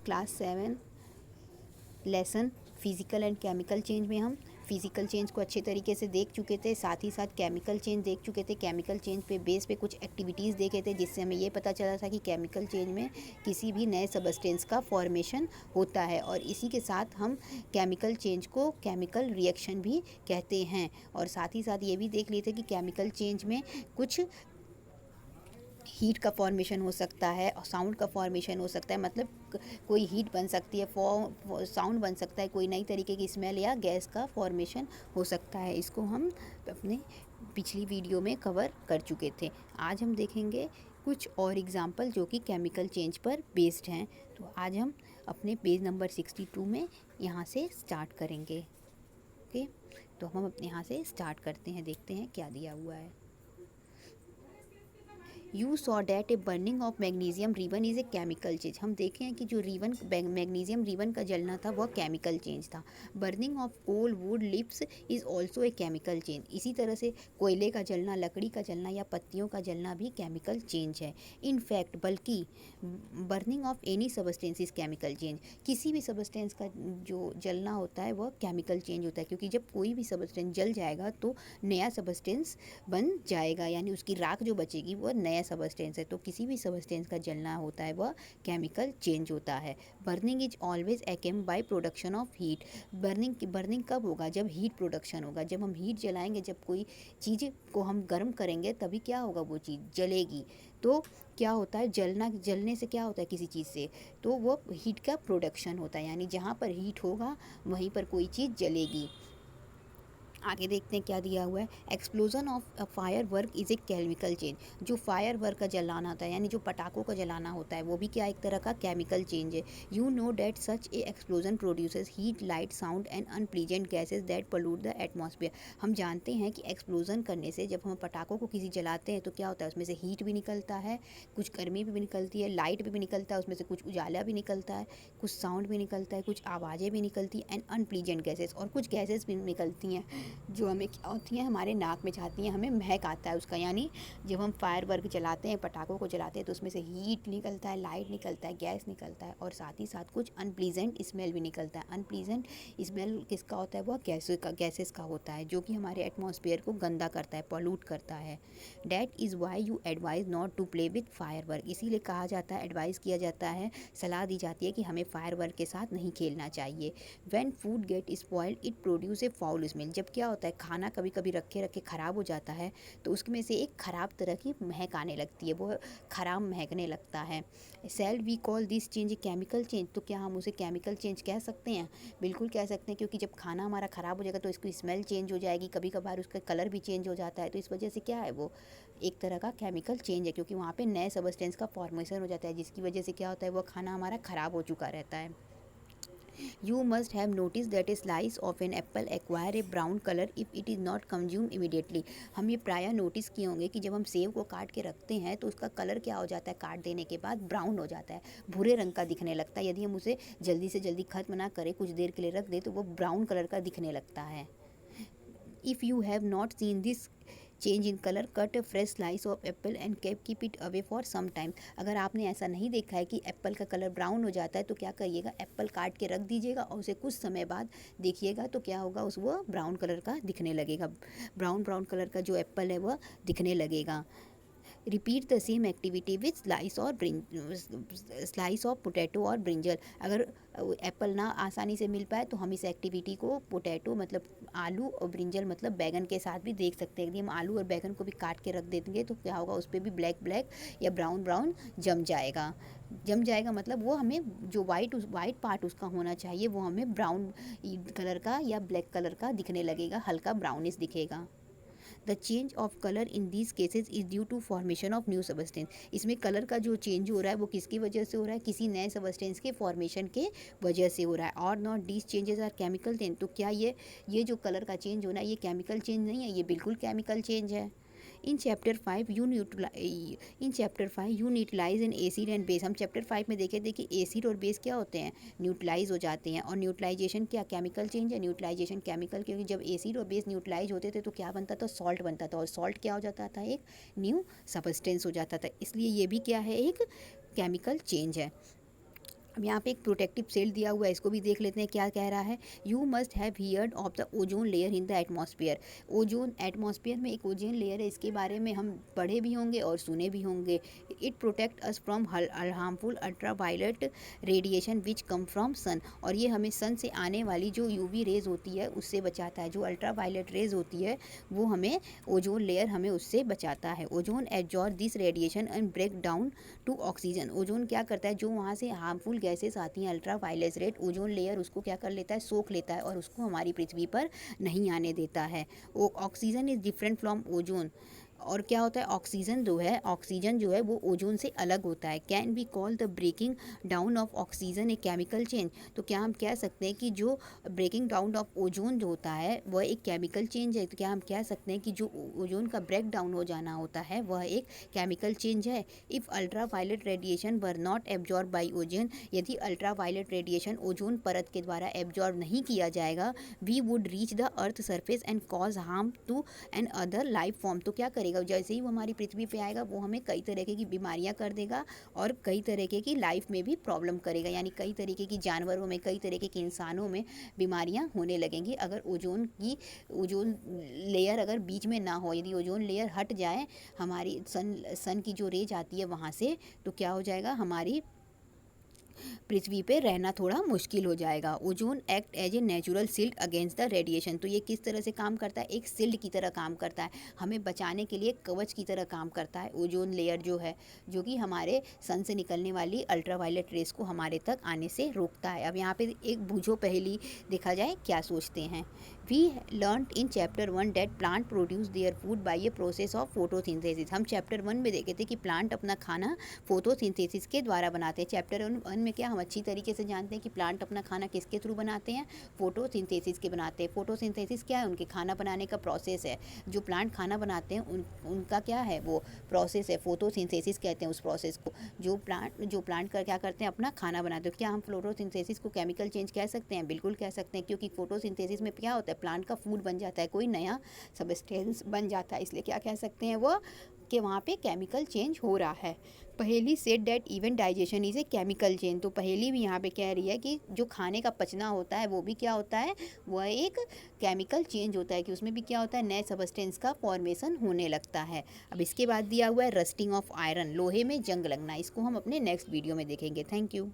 Class 7 lesson physical and chemical change में हम physical change को अच्छे तरीके से देख चुके थे, साथ ही साथ केमिकल चेंज देख चुके थे। केमिकल चेंज पे बेस पे कुछ एक्टिविटीज़ देखे थे, जिससे हमें ये पता चला था कि केमिकल चेंज में किसी भी नए सबस्टेंस का फॉर्मेशन होता है, और इसी के साथ हम केमिकल चेंज को केमिकल रिएक्शन भी कहते हैं। और साथ ही साथ ये भी देख लिए थे कि केमिकल चेंज में कुछ हीट का फॉर्मेशन हो सकता है और साउंड का फॉर्मेशन हो सकता है, मतलब कोई हीट बन सकती है, साउंड बन सकता है, कोई नई तरीके की स्मेल या गैस का फॉर्मेशन हो सकता है। इसको हम अपने पिछली वीडियो में कवर कर चुके थे। आज हम देखेंगे कुछ और एग्जाम्पल जो कि केमिकल चेंज पर बेस्ड हैं। तो आज हम अपने पेज नंबर 62 में यहाँ से स्टार्ट करेंगे। ओके, तो हम अपने यहाँ से स्टार्ट करते हैं, देखते हैं क्या दिया हुआ है। You saw that a burning of magnesium ribbon is a chemical change. हम देखें हैं कि जो रिबन मैग्नीशियम रिबन का जलना था वह केमिकल चेंज था। Burning of coal wood lips is also a chemical change. इसी तरह से कोयले का जलना, लकड़ी का जलना या पत्तियों का जलना भी केमिकल चेंज है। इन फैक्ट बल्कि burning of any substance is chemical change. किसी भी सबस्टेंस का जो जलना होता है वह केमिकल चेंज होता है, क्योंकि जब कोई भी सबस्टेंस जल जाएगा तो नया सबस्टेंस बन जाएगा, यानी उसकी राख जो बचेगी वह नया सबस्टेंस है। तो किसी भी सबस्टेंस का जलना होता है वह केमिकल चेंज होता है। बर्निंग इज ऑलवेज अकेम by production of heat. Burning कब होगा? जब हीट प्रोडक्शन होगा। जब हम हीट जलाएंगे, जब कोई चीज़ को हम गर्म करेंगे तभी क्या होगा, वो चीज़ जलेगी। तो क्या होता है, जलने से क्या होता है किसी चीज़ से, तो वो हीट का प्रोडक्शन होता है, यानी जहाँ पर हीट होगा वहीं पर कोई चीज़ जलेगी। आगे देखते हैं क्या दिया हुआ है। Explosion of fire work is a chemical change. जो फायर वर्क का जलाना होता है, यानी जो पटाखों का जलाना होता है, वो भी क्या एक तरह का केमिकल चेंज है। You know that such A explosion produces heat, light, sound and unpleasant gases that pollute the atmosphere. हम जानते हैं कि एक्सप्लोजन करने से, जब हम पटाखों को किसी जलाते हैं तो क्या होता है, उसमें से हीट भी निकलता है, कुछ गर्मी भी निकलती है, लाइट भी निकलता है, उसमें से कुछ उजाला भी निकलता है, कुछ साउंड भी निकलता है, कुछ आवाज़ें भी निकलती हैं, एंड अनप्लीजेंट गैसेज, और कुछ गैसेज भी निकलती हैं जो हमें क्या होती हैं, हमारे नाक में जाती हैं, हमें महक आता है उसका। यानी जब हम फायर वर्क जलाते हैं, पटाखों को जलाते हैं, तो उसमें से हीट निकलता है, लाइट निकलता है, गैस निकलता है, और साथ ही साथ कुछ अनप्लीजेंट स्मेल भी निकलता है। अनप्लीजेंट स्मेल किसका होता है? वह गैसेस का होता है, जो कि हमारे एटमॉस्फेयर को गंदा करता है, पॉल्यूट करता है। That is why you advise not to play with fire work. इसीलिए कहा जाता है, एडवाइस किया जाता है, सलाह दी जाती है कि हमें फायर वर्क के साथ नहीं खेलना चाहिए। When food gate spoiled it produce a foul smell. जब क्या होता है, खाना कभी कभी रखे रखे ख़राब हो जाता है तो उसमें से एक ख़राब तरह की महक आने लगती है, वो ख़राब महकने लगता है। Shall we call this change chemical change. तो क्या हम उसे केमिकल चेंज कह सकते हैं? बिल्कुल कह सकते हैं, क्योंकि जब खाना हमारा ख़राब हो जाएगा तो इसकी स्मेल चेंज हो जाएगी, कभी कभार उसका कलर भी चेंज हो जाता है। तो इस वजह से क्या है, वो एक तरह का केमिकल चेंज है, क्योंकि वहाँ पे नए सबस्टेंस का फॉर्मेशन हो जाता है, जिसकी वजह से क्या होता है, वो खाना हमारा ख़राब हो चुका रहता है। You must have noticed that a slice of an apple acquire a brown color if it is not consumed immediately. हम ये प्रायः नोटिस किए होंगे कि जब हम सेब को काट के रखते हैं तो उसका कलर क्या हो जाता है, काट देने के बाद ब्राउन हो जाता है, भूरे रंग का दिखने लगता है। यदि हम उसे जल्दी से जल्दी खत्म ना करें, कुछ देर के लिए रख दें, तो वो ब्राउन कलर का दिखने लगता है। If you have not seen this change in color, cut a fresh slice of apple and keep it away for some time. अगर आपने ऐसा नहीं देखा है कि एप्पल का कलर ब्राउन हो जाता है तो क्या करिएगा, एप्पल काट के रख दीजिएगा और उसे कुछ समय बाद देखिएगा तो क्या होगा, उस वो ब्राउन कलर का दिखने लगेगा, ब्राउन कलर का जो एप्पल है वह दिखने लगेगा। Repeat the same activity with slice of potato और ब्रिंजल। अगर एप्पल ना आसानी से मिल पाए तो हम इस एक्टिविटी को पोटैटो मतलब आलू और ब्रिंजल मतलब बैगन के साथ भी देख सकते हैं। यदि हम आलू और बैगन को भी काट के रख देंगे तो क्या होगा, उस पर भी ब्लैक या ब्राउन जम जाएगा, मतलब वो हमें जो वाइट पार्ट उसका होना चाहिए वो हमें ब्राउन कलर का या ब्लैक कलर का दिखने लगेगा, हल्का ब्राउनिश दिखेगा। The change of colour in these cases is due to formation of new substance. इसमें कलर का जो चेंज हो रहा है वो किसकी वजह से हो रहा है, किसी नए सबस्टेंस के फॉर्मेशन के वजह से हो रहा है। और not these changes are chemical change. तो क्या ये जो कलर का चेंज होना है ये केमिकल चेंज नहीं है, ये बिल्कुल केमिकल चेंज है। In chapter 5 you neutralize an acid and base. हम चैप्टर 5 में देखे थे कि एसिड और बेस क्या होते हैं, न्यूट्रलाइज हो जाते हैं। और न्यूट्रलाइजेशन क्या केमिकल चेंज है, न्यूट्रलाइजेशन केमिकल, क्योंकि जब एसिड और बेस न्यूट्रलाइज होते थे तो क्या बनता था, सॉल्ट बनता था, और सॉल्ट क्या हो जाता था, एक न्यू सबस्टेंस हो जाता था। इसलिए ये भी क्या है, एक केमिकल चेंज है। अब यहाँ पे एक प्रोटेक्टिव शील्ड दिया हुआ है, इसको भी देख लेते हैं क्या कह रहा है। You must have heard of the ozone layer in the atmosphere. Ozone atmosphere में एक ओजोन लेयर है, इसके बारे में हम पढ़े भी होंगे और सुने भी होंगे। It protect us from harmful ultraviolet radiation which come from sun. और ये हमें सन से आने वाली जो यूवी रेज होती है उससे बचाता है। जो अल्ट्रावायलेट रेज होती है वो हमें, ओजोन लेयर हमें उससे बचाता है। Ozone absorb this radiation and break down to oxygen. Ozone क्या करता है, जो वहाँ से हार्मफुल गैसेस आती हैं ultra violet red, ozone layer उसको क्या कर लेता है, सोख लेता है और उसको हमारी पृथ्वी पर नहीं आने देता है। Oxygen is different from ozone. और क्या होता है, ऑक्सीजन जो है वो ओजोन से अलग होता है। Can be call the breaking down of oxygen a chemical change. तो क्या हम कह सकते हैं कि जो ब्रेकिंग डाउन ऑफ ओजोन जो होता है वह एक केमिकल चेंज है। तो क्या हम कह सकते हैं कि जो ओजोन का ब्रेक डाउन हो जाना होता है वह एक केमिकल चेंज है। If ultra violet radiation were not absorb by ozone, यदि अल्ट्रा वायलेट रेडिएशन ओजोन परत के द्वारा एब्जॉर्ब नहीं किया जाएगा, we would reach the earth surface and cause harm to another life form. तो क्या करेगा, जैसे ही वो हमारी पृथ्वी पे आएगा वो हमें कई तरीके की बीमारियां कर देगा और कई तरीके की लाइफ में भी प्रॉब्लम करेगा। यानी कई तरीके की जानवरों में, कई तरीके के इंसानों में बीमारियां होने लगेंगी अगर ओजोन लेयर अगर बीच में ना हो। यदि ओजोन लेयर हट जाए हमारी सन की जो रेज आती है वहाँ से, तो क्या हो जाएगा, हमारी पृथ्वी पे रहना थोड़ा मुश्किल हो जाएगा। Ozone act as a natural shield against the radiation. तो ये किस तरह से काम करता है, एक शिल्ड की तरह काम करता है, हमें बचाने के लिए कवच की तरह काम करता है ओजोन लेयर जो है, जो कि हमारे सन से निकलने वाली अल्ट्रावायलेट रेस को हमारे तक आने से रोकता है। अब यहाँ पे एक बूझो पहेली देखा जाए क्या सोचते हैं। We learn in chapter 1 that plant produce their food by a process of photosynthesis. हम चैप्टर 1 में देखे थे कि प्लांट अपना खाना फोटोसिंथेसिस के द्वारा बनाते हैं। चैप्टर 1 में क्या हम अच्छी तरीके से जानते हैं कि प्लांट अपना खाना किसके थ्रू बनाते हैं, फोटोसिंथेसिस के बनाते हैं। फोटोसिंथेसिस क्या है, उनके खाना बनाने का प्रोसेस है। जो प्लांट खाना बनाते हैं उनका क्या है, वो प्रोसेस है, फोटोसिंथेसिस कहते हैं उस प्रोसेस को। जो प्लांट का क्या करते हैं, अपना खाना बनाते हैं। क्या हम फोटोसिंथेसिस को केमिकल चेंज कह सकते हैं, बिल्कुल कह सकते हैं, क्योंकि फोटोसिंथेसिस में क्या होता है, प्लांट का फूड बन जाता है, कोई नया सबस्टेंस बन जाता है, इसलिए क्या कह सकते हैं वो, कि वहाँ पे केमिकल चेंज हो रहा है। पहेली said that even digestion is a chemical change. तो पहेली भी यहाँ पे कह रही है कि जो खाने का पचना होता है वो भी क्या होता है, वह एक केमिकल चेंज होता है, कि उसमें भी क्या होता है, नए सबस्टेंस का फॉर्मेशन होने लगता है। अब इसके बाद दिया हुआ है रस्टिंग ऑफ आयरन, लोहे में जंग लगना। इसको हम अपने नेक्स्ट वीडियो में देखेंगे। Thank you.